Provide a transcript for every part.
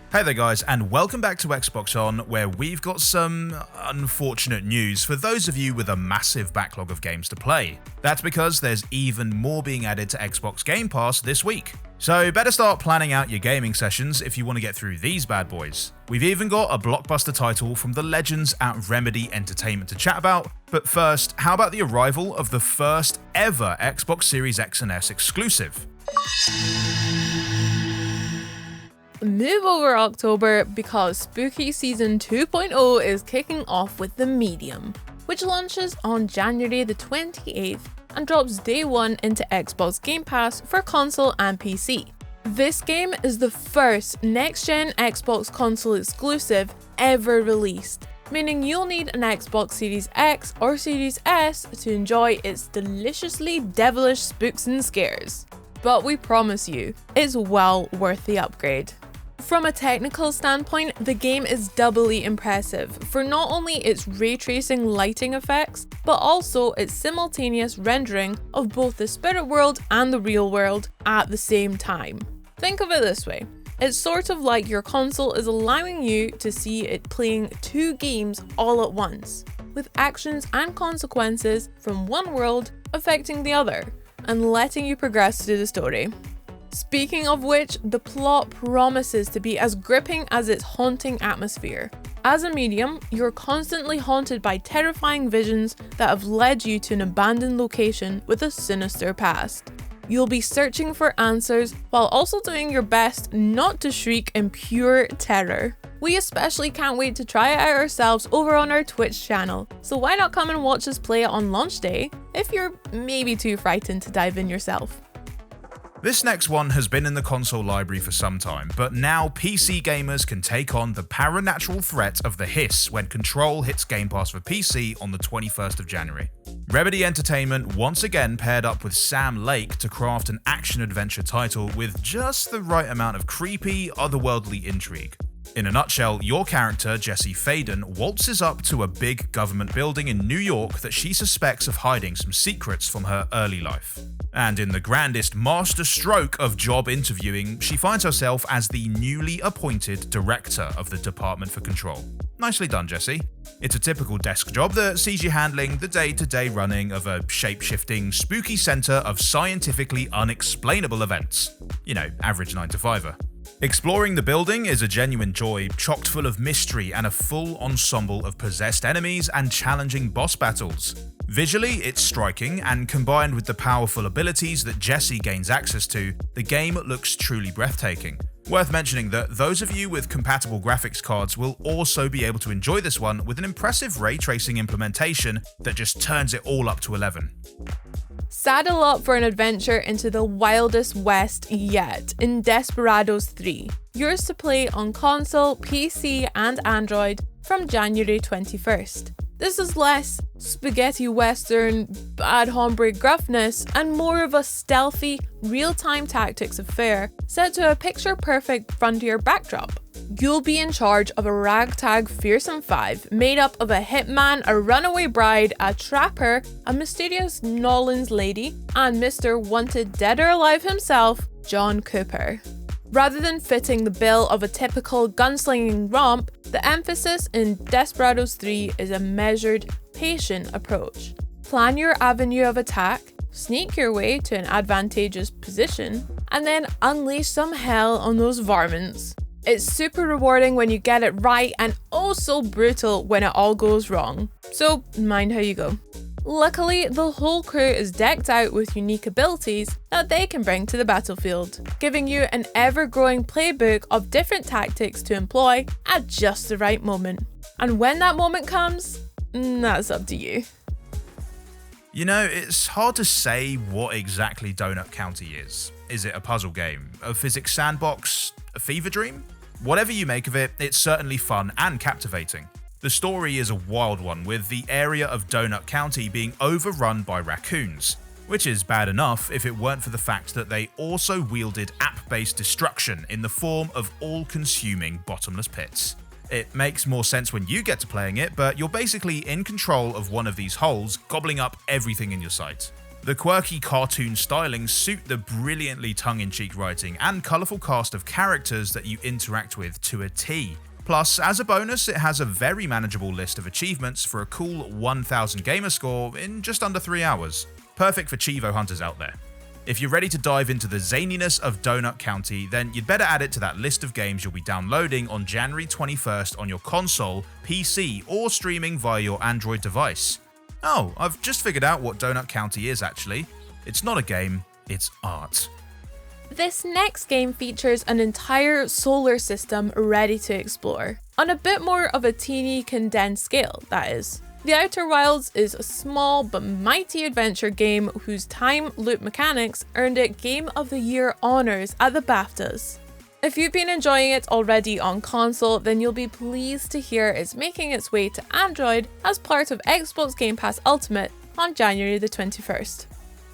Hey there guys, and welcome back to Xbox On, where we've got some unfortunate news for those of you with a massive backlog of games to play. That's because there's even more being added to Xbox Game Pass this week. So better start planning out your gaming sessions if you want to get through these bad boys. We've even got a blockbuster title from the legends at Remedy Entertainment to chat about, but first, how about the arrival of the first ever Xbox Series X and S exclusive? Move over October because Spooky Season 2.0 is kicking off with The Medium, which launches on January the 28th and drops day one into Xbox Game Pass for console and PC. This game is the first next-gen Xbox console exclusive ever released, meaning you'll need an Xbox Series X or Series S to enjoy its deliciously devilish spooks and scares. But we promise you, it's well worth the upgrade. From a technical standpoint, the game is doubly impressive for not only its ray tracing lighting effects, but also its simultaneous rendering of both the spirit world and the real world at the same time. Think of it this way. It's sort of like your console is allowing you to see it playing two games all at once, with actions and consequences from one world affecting the other, and letting you progress through the story. Speaking of which, the plot promises to be as gripping as its haunting atmosphere. As a medium, you're constantly haunted by terrifying visions that have led you to an abandoned location with a sinister past. You'll be searching for answers while also doing your best not to shriek in pure terror. We especially can't wait to try it out ourselves over on our Twitch channel, so why not come and watch us play it on launch day if you're maybe too frightened to dive in yourself. This next one has been in the console library for some time, but now PC gamers can take on the paranatural threat of the Hiss when Control hits Game Pass for PC on the 21st of January. Remedy Entertainment once again paired up with Sam Lake to craft an action-adventure title with just the right amount of creepy, otherworldly intrigue. In a nutshell, your character, Jesse Faden, waltzes up to a big government building in New York that she suspects of hiding some secrets from her early life. And in the grandest master stroke of job interviewing, she finds herself as the newly appointed director of the Department for Control. Nicely done, Jesse. It's a typical desk job that sees you handling the day-to-day running of a shape-shifting, spooky center of scientifically unexplainable events. You know, average 9-to-5er. Exploring the building is a genuine joy, chock full of mystery and a full ensemble of possessed enemies and challenging boss battles. Visually, it's striking, and combined with the powerful abilities that Jesse gains access to, the game looks truly breathtaking. Worth mentioning that those of you with compatible graphics cards will also be able to enjoy this one with an impressive ray tracing implementation that just turns it all up to 11. Saddle up for an adventure into the wildest west yet in Desperados III, yours to play on console, PC and Android from January 21st. This is less spaghetti western, bad hombre gruffness, and more of a stealthy, real-time tactics affair set to a picture-perfect frontier backdrop. You'll be in charge of a ragtag fearsome five made up of a hitman, a runaway bride, a trapper, a mysterious Nolans lady, and Mr. Wanted Dead or Alive himself, John Cooper. Rather than fitting the bill of a typical gunslinging romp, the emphasis in Desperados 3 is a measured, patient approach. Plan your avenue of attack, sneak your way to an advantageous position, and then unleash some hell on those varmints. It's super rewarding when you get it right and oh so brutal when it all goes wrong. So mind how you go. Luckily, the whole crew is decked out with unique abilities that they can bring to the battlefield, giving you an ever-growing playbook of different tactics to employ at just the right moment. And when that moment comes, that's up to you. You know, it's hard to say what exactly Donut County is. Is it a puzzle game? A physics sandbox? A fever dream? Whatever you make of it, it's certainly fun and captivating. The story is a wild one, with the area of Donut County being overrun by raccoons, which is bad enough if it weren't for the fact that they also wielded app-based destruction in the form of all-consuming bottomless pits. It makes more sense when you get to playing it, but you're basically in control of one of these holes, gobbling up everything in your sight. The quirky cartoon stylings suit the brilliantly tongue-in-cheek writing and colourful cast of characters that you interact with to a T. Plus, as a bonus, it has a very manageable list of achievements for a cool 1000 gamer score in just under 3 hours. Perfect for Chivo hunters out there. If you're ready to dive into the zaniness of Donut County, then you'd better add it to that list of games you'll be downloading on January 21st on your console, PC, or streaming via your Android device. Oh, I've just figured out what Donut County is actually. It's not a game, it's art. This next game features an entire solar system ready to explore, on a bit more of a teeny condensed scale, that is. The Outer Wilds is a small but mighty adventure game whose time loop mechanics earned it Game of the Year honours at the BAFTAs. If you've been enjoying it already on console, then you'll be pleased to hear it's making its way to Android as part of Xbox Game Pass Ultimate on January the 21st.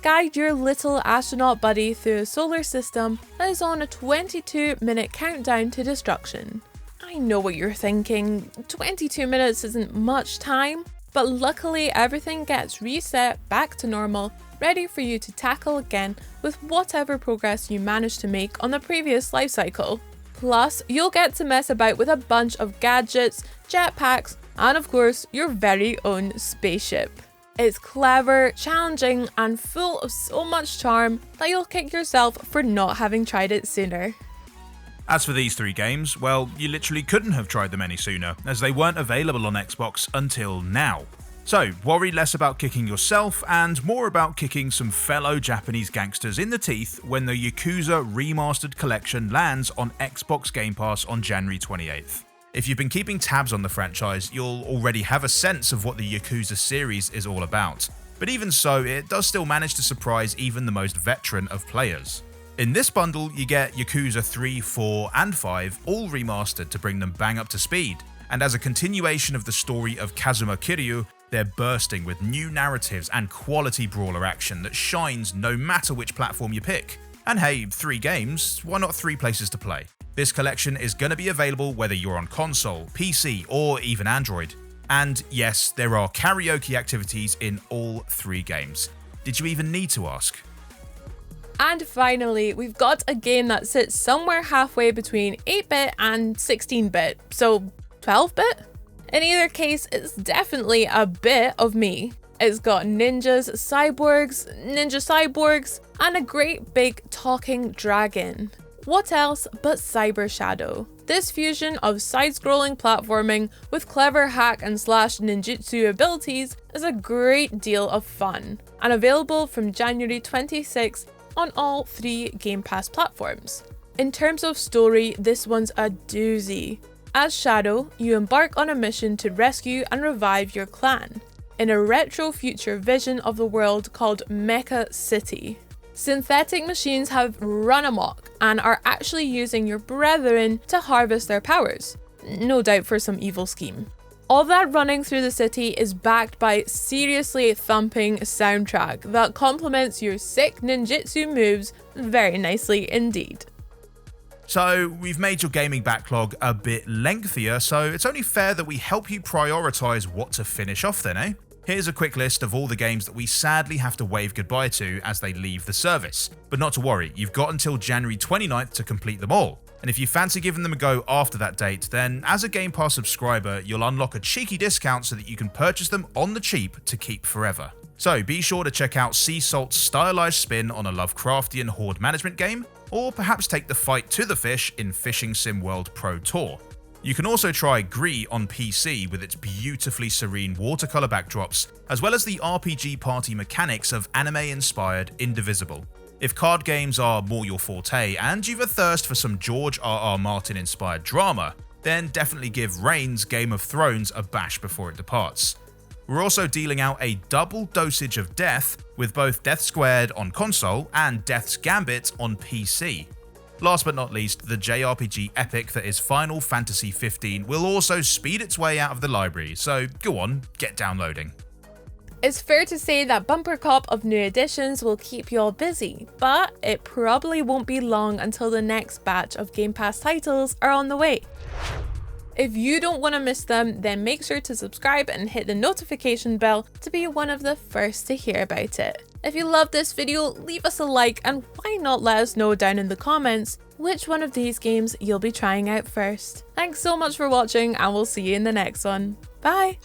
Guide your little astronaut buddy through a solar system that is on a 22-minute countdown to destruction. I know what you're thinking, 22 minutes isn't much time, but luckily everything gets reset back to normal, ready for you to tackle again with whatever progress you managed to make on the previous life cycle. Plus, you'll get to mess about with a bunch of gadgets, jetpacks, and of course, your very own spaceship. It's clever, challenging, and full of so much charm that you'll kick yourself for not having tried it sooner. As for these 3 games, well, you literally couldn't have tried them any sooner, as they weren't available on Xbox until now. So, worry less about kicking yourself and more about kicking some fellow Japanese gangsters in the teeth when the Yakuza Remastered collection lands on Xbox Game Pass on January 28th. If you've been keeping tabs on the franchise, you'll already have a sense of what the Yakuza series is all about. But even so, it does still manage to surprise even the most veteran of players. In this bundle, you get Yakuza 3, 4, and 5 all remastered to bring them bang up to speed. And as a continuation of the story of Kazuma Kiryu, they're bursting with new narratives and quality brawler action that shines no matter which platform you pick. And hey, 3 games, why not 3 places to play? This collection is going to be available whether you're on console, PC, or even Android. And yes, there are karaoke activities in all 3 games. Did you even need to ask? And finally, we've got a game that sits somewhere halfway between 8-bit and 16-bit, so 12-bit? In either case, it's definitely a bit of me. It's got ninjas, ninja cyborgs, and a great big talking dragon. What else but Cyber Shadow? This fusion of side-scrolling platforming with clever hack and slash ninjutsu abilities is a great deal of fun, and available from January 26th on all 3 Game Pass platforms. In terms of story, this one's a doozy. As Shadow, you embark on a mission to rescue and revive your clan, in a retro future vision of the world called Mecha City. Synthetic machines have run amok and are actually using your brethren to harvest their powers, no doubt for some evil scheme. All that running through the city is backed by seriously thumping soundtrack that complements your sick ninjutsu moves very nicely indeed. So, we've made your gaming backlog a bit lengthier, so it's only fair that we help you prioritise what to finish off then, eh? Here's a quick list of all the games that we sadly have to wave goodbye to as they leave the service. But not to worry, you've got until January 29th to complete them all. And if you fancy giving them a go after that date, then as a Game Pass subscriber, you'll unlock a cheeky discount so that you can purchase them on the cheap to keep forever. So be sure to check out Sea Salt's stylized spin on a Lovecraftian horde management game, or perhaps take the fight to the fish in Fishing Sim World Pro Tour. You can also try Gree on PC with its beautifully serene watercolor backdrops, as well as the RPG party mechanics of anime-inspired Indivisible. If card games are more your forte and you've a thirst for some George R.R. Martin-inspired drama, then definitely give Reign's Game of Thrones a bash before it departs. We're also dealing out a double dosage of death with both Death Squared on console and Death's Gambit on PC. Last but not least, the JRPG epic that is Final Fantasy XV will also speed its way out of the library, so go on, get downloading. It's fair to say that Bumper Cop of new additions will keep you all busy, but it probably won't be long until the next batch of Game Pass titles are on the way. If you don't want to miss them, then make sure to subscribe and hit the notification bell to be one of the first to hear about it. If you loved this video, leave us a like, and why not let us know down in the comments which one of these games you'll be trying out first. Thanks so much for watching, and we'll see you in the next one. Bye!